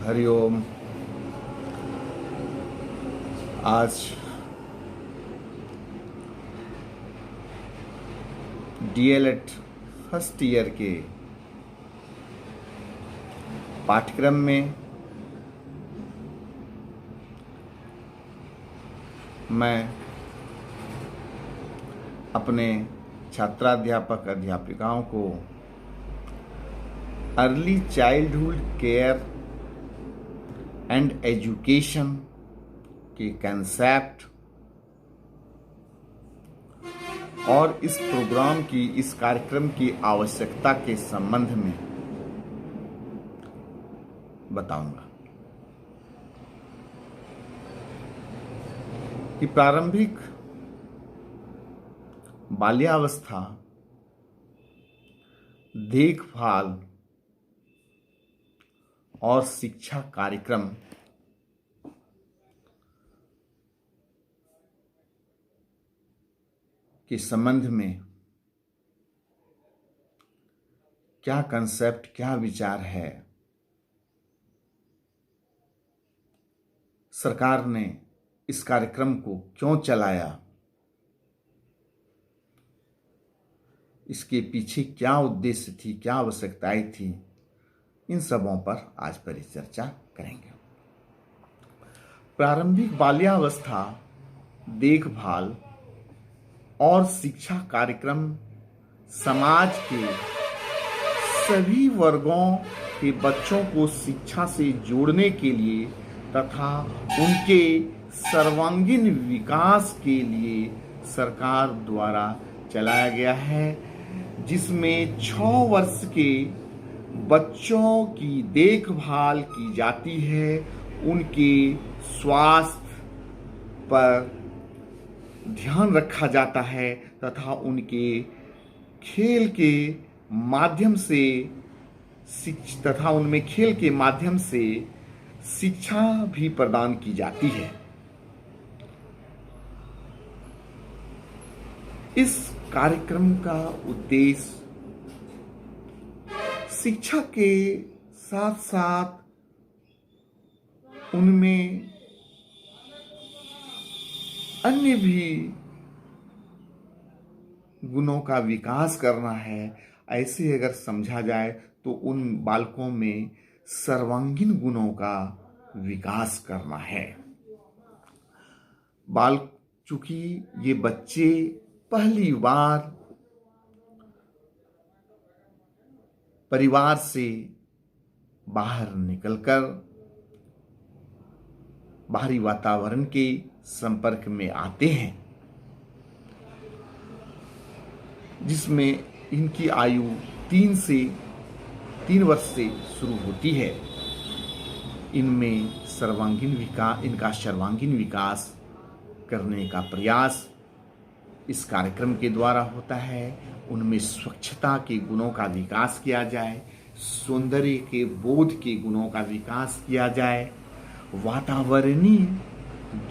हरिओम। आज DElEd first year के पाठ्यक्रम में मैं अपने छात्राध्यापक अध्यापिकाओं को early childhood care and education के कंसेप्ट और इस प्रोग्राम की, इस कार्यक्रम की आवश्यकता के संबंध में बताऊंगा कि प्रारंभिक बाल्यावस्था देखभाल और शिक्षा कार्यक्रम के संबंध में क्या कंसेप्ट, क्या विचार है। सरकार ने इस कार्यक्रम को क्यों चलाया, इसके पीछे क्या उद्देश्य थी, क्या आवश्यकताएं थी, इन सबों पर आज परिचर्चा करेंगे। प्रारंभिक बाल्यावस्था देखभाल और शिक्षा कार्यक्रम समाज के सभी वर्गों के बच्चों को शिक्षा से जोड़ने के लिए तथा उनके सर्वांगीण विकास के लिए सरकार द्वारा चलाया गया है, जिसमें 6 वर्ष के बच्चों की देखभाल की जाती है, उनके स्वास्थ्य पर ध्यान रखा जाता है तथा उनके खेल के माध्यम से उनमें खेल के माध्यम से शिक्षा भी प्रदान की जाती है। इस कार्यक्रम का उद्देश्य शिक्षा के साथ साथ उनमें अन्य भी गुणों का विकास करना है। ऐसे अगर समझा जाए तो उन बालकों में सर्वांगीण गुणों का विकास करना है। चूंकि ये बच्चे पहली बार परिवार से बाहर निकलकर बाहरी वातावरण के संपर्क में आते हैं, जिसमें इनकी आयु 3 वर्ष से शुरू होती है। इनका सर्वांगीण विकास करने का प्रयास इस कार्यक्रम के द्वारा होता है। उनमें स्वच्छता के गुणों का विकास किया जाए, सौंदर्य के बोध के गुणों का विकास किया जाए, वातावरणीय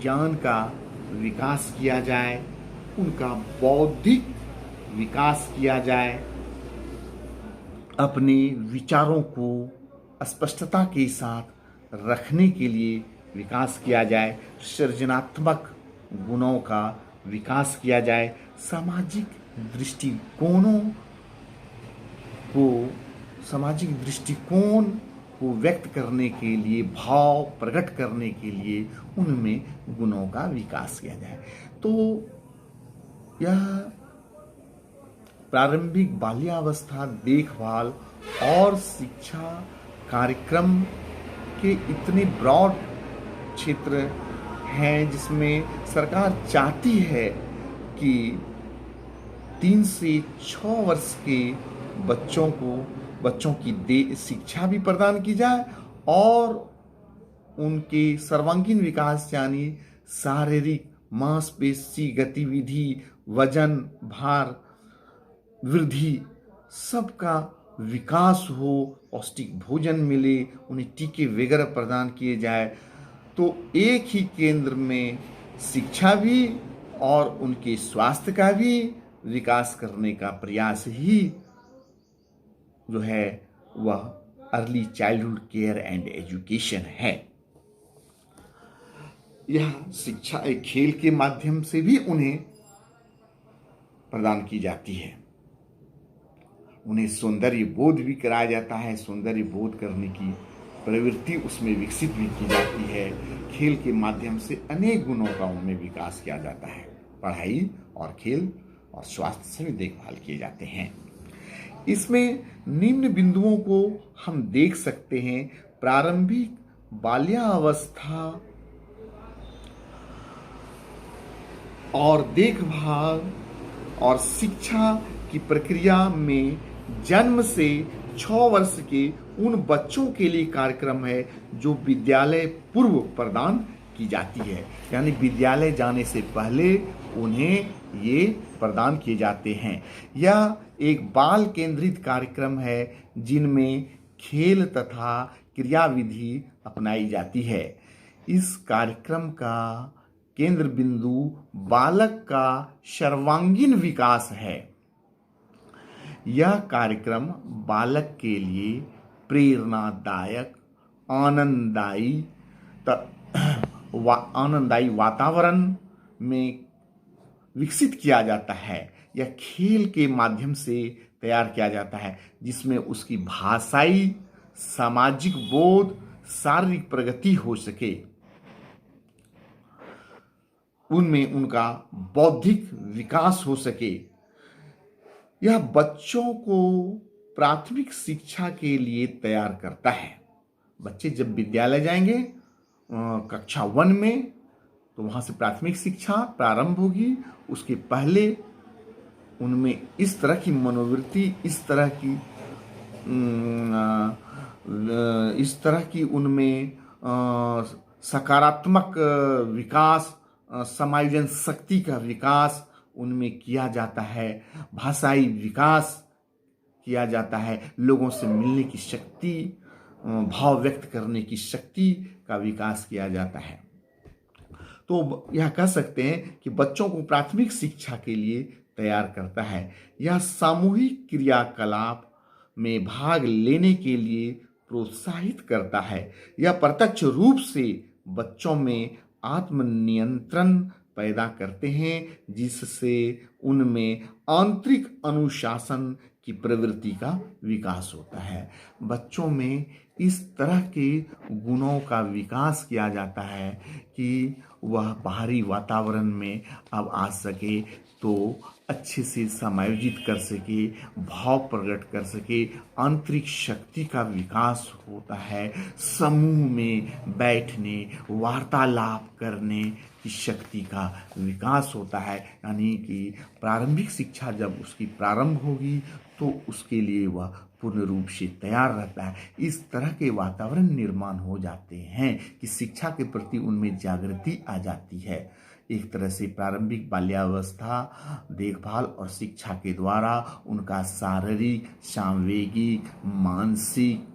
ज्ञान का विकास किया जाए, उनका बौद्धिक विकास किया जाए, अपने विचारों को स्पष्टता के साथ रखने के लिए विकास किया जाए, सृजनात्मक गुणों का विकास किया जाए, सामाजिक दृष्टिकोण को व्यक्त करने के लिए, भाव प्रकट करने के लिए उनमें गुणों का विकास किया जाए। तो यह प्रारंभिक बाल्यावस्था देखभाल और शिक्षा कार्यक्रम के इतने ब्रॉड क्षेत्र हैं, जिसमें सरकार चाहती है कि 3 से 6 वर्ष के बच्चों की शिक्षा भी प्रदान की जाए और उनके सर्वांगीण विकास यानी शारीरिक मांसपेशी गतिविधि, वजन, भार वृद्धि, सबका विकास हो, पौष्टिक भोजन मिले, उन्हें टीके वगैरह प्रदान किए जाए। तो एक ही केंद्र में शिक्षा भी और उनके स्वास्थ्य का भी विकास करने का प्रयास ही जो है वह early childhood care and education है। यह शिक्षा एक खेल के माध्यम से भी उन्हें प्रदान की जाती है। उन्हें सौंदर्य बोध भी कराया जाता है, सौंदर्य बोध करने की प्रवृत्ति उसमें विकसित भी की जाती है। खेल के माध्यम से अनेक गुणों का उनमें विकास किया जाता है। पढ़ाई और खेल और स्वास्थ्य से भी देखभाल किए जाते हैं। इसमें निम्न बिंदुओं को हम देख सकते हैं। प्रारंभिक बाल्यावस्था और देखभाल और शिक्षा की प्रक्रिया में जन्म से 6 वर्ष के उन बच्चों के लिए कार्यक्रम है जो विद्यालय पूर्व प्रदान की जाती है। यानी विद्यालय जाने से पहले उन्हें ये प्रदान किए जाते हैं। यह एक बाल केंद्रित कार्यक्रम है जिनमें खेल तथा क्रियाविधि अपनाई जाती है। इस कार्यक्रम का केंद्र बिंदु बालक का सर्वांगीण विकास है। यह कार्यक्रम बालक के लिए प्रेरणादायक, आनंददायी वातावरण में विकसित किया जाता है। यह खेल के माध्यम से तैयार किया जाता है जिसमें उसकी भाषाई, सामाजिक बोध, शारीरिक प्रगति हो सके, उनमें उनका बौद्धिक विकास हो सके। यह बच्चों को प्राथमिक शिक्षा के लिए तैयार करता है। बच्चे जब विद्यालय जाएंगे कक्षा 1 में, तो वहाँ से प्राथमिक शिक्षा प्रारंभ होगी। उसके पहले उनमें इस तरह की मनोवृत्ति, इस तरह की उनमें सकारात्मक विकास, समायोजन शक्ति का विकास उनमें किया जाता है। भाषाई विकास किया जाता है। लोगों से मिलने की शक्ति, भाव व्यक्त करने की शक्ति का विकास किया जाता है। तो यह कह सकते हैं कि बच्चों को प्राथमिक शिक्षा के लिए तैयार करता है। यह सामूहिक क्रियाकलाप में भाग लेने के लिए प्रोत्साहित करता है। यह प्रत्यक्ष रूप से बच्चों में आत्मनियंत्रण पैदा करते हैं जिससे उनमें आंतरिक अनुशासन की प्रवृत्ति का विकास होता है। बच्चों में इस तरह के गुणों का विकास किया जाता है कि वह बाहरी वातावरण में अब आ सके तो अच्छे से समायोजित कर सके, भाव प्रकट कर सके, आंतरिक शक्ति का विकास होता है। समूह में बैठने, वार्तालाप करने की शक्ति का विकास होता है। यानी कि प्रारंभिक शिक्षा जब उसकी प्रारंभ होगी तो उसके लिए वह पूर्ण रूप से तैयार रहता है। इस तरह के वातावरण निर्माण हो जाते हैं कि शिक्षा के प्रति उनमें जागृति आ जाती है। एक तरह से प्रारंभिक बाल्यावस्था देखभाल और शिक्षा के द्वारा उनका शारीरिक, सांवेगिक, मानसिक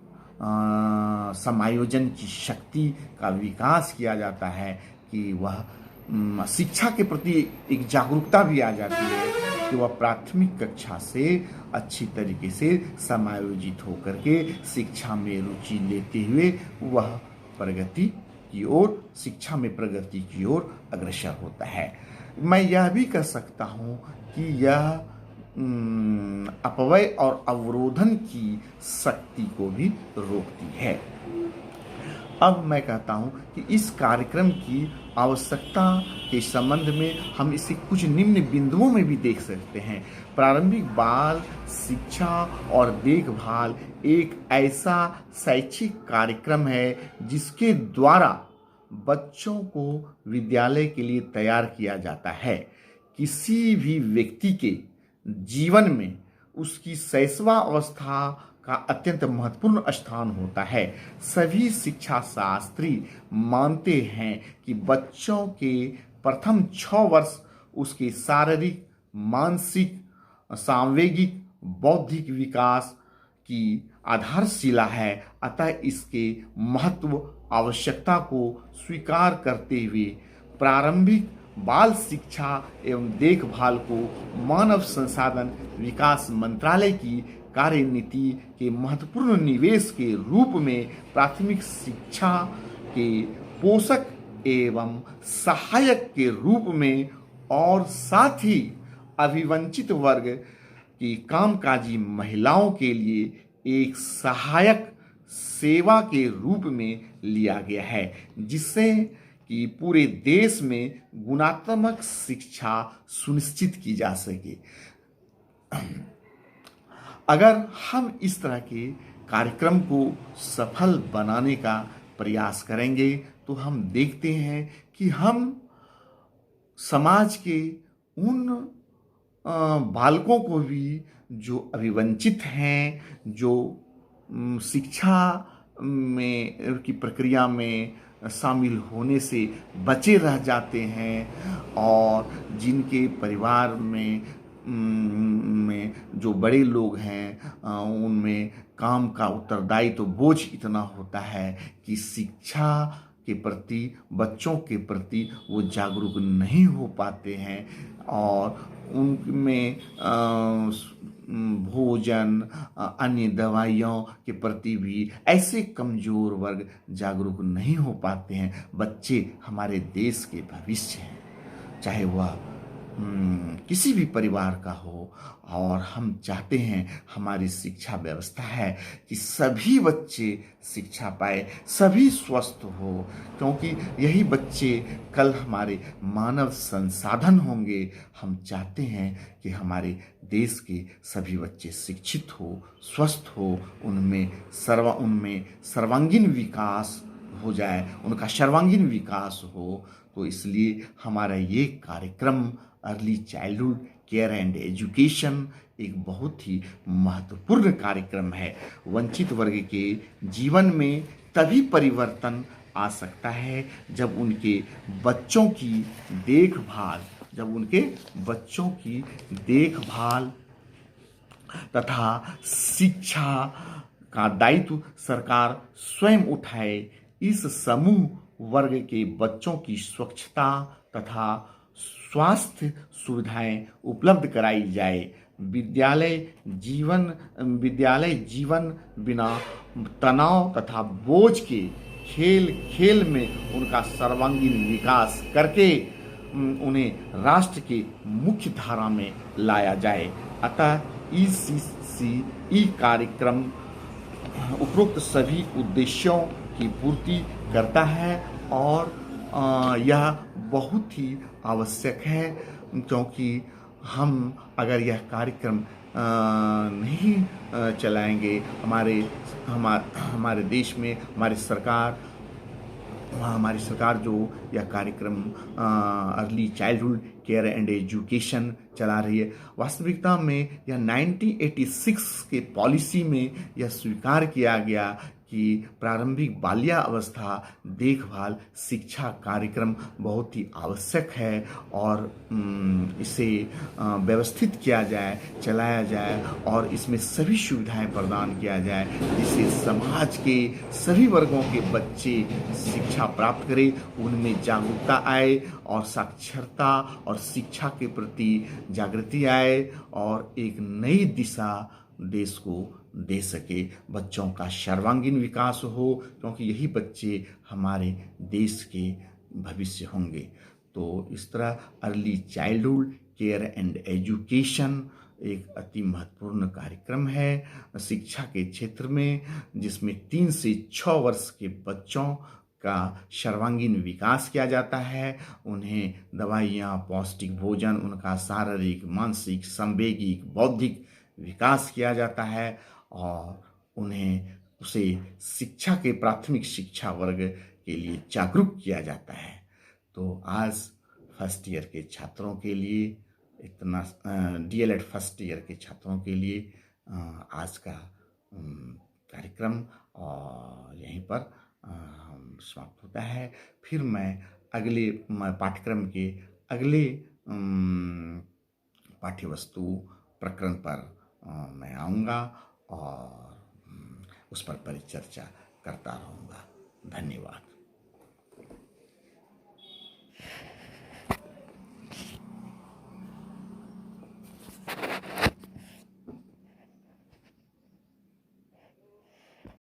समायोजन की शक्ति का विकास किया जाता है कि वह शिक्षा के प्रति एक जागरूकता भी आ जाती है कि वह प्राथमिक कक्षा से अच्छी तरीके से समायोजित होकर के शिक्षा में रुचि लेते हुए वह प्रगति की ओर, शिक्षा में प्रगति की ओर अग्रसर होता है। मैं यह भी कह सकता हूँ कि यह अपव्यय और अवरोधन की शक्ति को भी रोकती है। अब मैं कहता हूँ कि इस कार्यक्रम की आवश्यकता के संबंध में हम इसे कुछ निम्न बिंदुओं में भी देख सकते हैं। प्रारंभिक बाल शिक्षा और देखभाल एक ऐसा शैक्षिक कार्यक्रम है जिसके द्वारा बच्चों को विद्यालय के लिए तैयार किया जाता है। किसी भी व्यक्ति के जीवन में उसकी शैशवावस्था का अत्यंत महत्वपूर्ण स्थान होता है। सभी शिक्षा शास्त्री मानते हैं कि बच्चों के प्रथम 6 वर्ष उसके शारीरिक, मानसिक, सांवेगिक, बौद्धिक विकास की आधारशिला है। अतः इसके महत्व, आवश्यकता को स्वीकार करते हुए प्रारंभिक बाल शिक्षा एवं देखभाल को मानव संसाधन विकास मंत्रालय की कार्यनीति के महत्वपूर्ण निवेश के रूप में प्राथमिक शिक्षा के पोषक एवं सहायक के रूप में और साथ ही अभिवंचित वर्ग की कामकाजी महिलाओं के लिए एक सहायक सेवा के रूप में लिया गया है, जिससे कि पूरे देश में गुणात्मक शिक्षा सुनिश्चित की जा सके। अगर हम इस तरह के कार्यक्रम को सफल बनाने का प्रयास करेंगे तो हम देखते हैं कि हम समाज के उन बालकों को भी जो अभिवंचित हैं, जो शिक्षा में की प्रक्रिया में शामिल होने से बचे रह जाते हैं और जिनके परिवार में जो बड़े लोग हैं उनमें काम का उत्तरदायित्व तो बोझ इतना होता है कि शिक्षा के प्रति, बच्चों के प्रति वो जागरूक नहीं हो पाते हैं और उनमें भोजन, अन्य दवाइयों के प्रति भी ऐसे कमज़ोर वर्ग जागरूक नहीं हो पाते हैं। बच्चे हमारे देश के भविष्य हैं, चाहे वह किसी भी परिवार का हो, और हम चाहते हैं हमारी शिक्षा व्यवस्था है कि सभी बच्चे शिक्षा पाए, सभी स्वस्थ हो, क्योंकि यही बच्चे कल हमारे मानव संसाधन होंगे। हम चाहते हैं कि हमारे देश के सभी बच्चे शिक्षित हो, स्वस्थ हो, उनमें सर्वांगीण विकास हो जाए, उनका सर्वांगीण विकास हो। तो इसलिए हमारा ये कार्यक्रम early childhood care and education एक बहुत ही महत्वपूर्ण कार्यक्रम है। वंचित वर्ग के जीवन में तभी परिवर्तन आ सकता है जब उनके बच्चों की देखभाल तथा शिक्षा का दायित्व सरकार स्वयं उठाए। इस समूह वर्ग के बच्चों की स्वच्छता तथा स्वास्थ्य सुविधाएं उपलब्ध कराई जाए। विद्यालय जीवन बिना तनाव तथा बोझ के खेल में उनका सर्वांगीण विकास करके उन्हें राष्ट्र के मुख्य धारा में लाया जाए। अतः ECCE कार्यक्रम उपरोक्त सभी उद्देश्यों की पूर्ति करता है और यह बहुत ही आवश्यक है, क्योंकि हम अगर यह कार्यक्रम नहीं चलाएंगे, हमारे देश में हमारी सरकार जो यह कार्यक्रम early childhood care and education चला रही है, वास्तविकता में यह 1986 के पॉलिसी में यह स्वीकार किया गया कि प्रारंभिक बाल्यावस्था देखभाल शिक्षा कार्यक्रम बहुत ही आवश्यक है और इसे व्यवस्थित किया जाए, चलाया जाए और इसमें सभी सुविधाएं प्रदान किया जाए, जिससे समाज के सभी वर्गों के बच्चे शिक्षा प्राप्त करें, उनमें जागरूकता आए और साक्षरता और शिक्षा के प्रति जागृति आए और एक नई दिशा देश को दे सके। बच्चों का सर्वांगीण विकास हो, क्योंकि यही बच्चे हमारे देश के भविष्य होंगे। तो इस तरह early childhood care and education एक अति महत्वपूर्ण कार्यक्रम है शिक्षा के क्षेत्र में, जिसमें 3 से 6 वर्ष के बच्चों का सर्वांगीण विकास किया जाता है। उन्हें दवाइयाँ, पौष्टिक भोजन, उनका शारीरिक, मानसिक, संवेगिक, बौद्धिक विकास किया जाता है और उसे शिक्षा के प्राथमिक शिक्षा वर्ग के लिए जागरूक किया जाता है। तो आज फर्स्ट ईयर के छात्रों के लिए इतना, DLED फर्स्ट ईयर के छात्रों के लिए आज का कार्यक्रम और यहीं पर समाप्त होता है। फिर मैं अगले पाठ्यक्रम के अगले पाठ्यवस्तु प्रकरण पर मैं आऊँगा और उस पर परिचर्चा करता रहूँगा। धन्यवाद।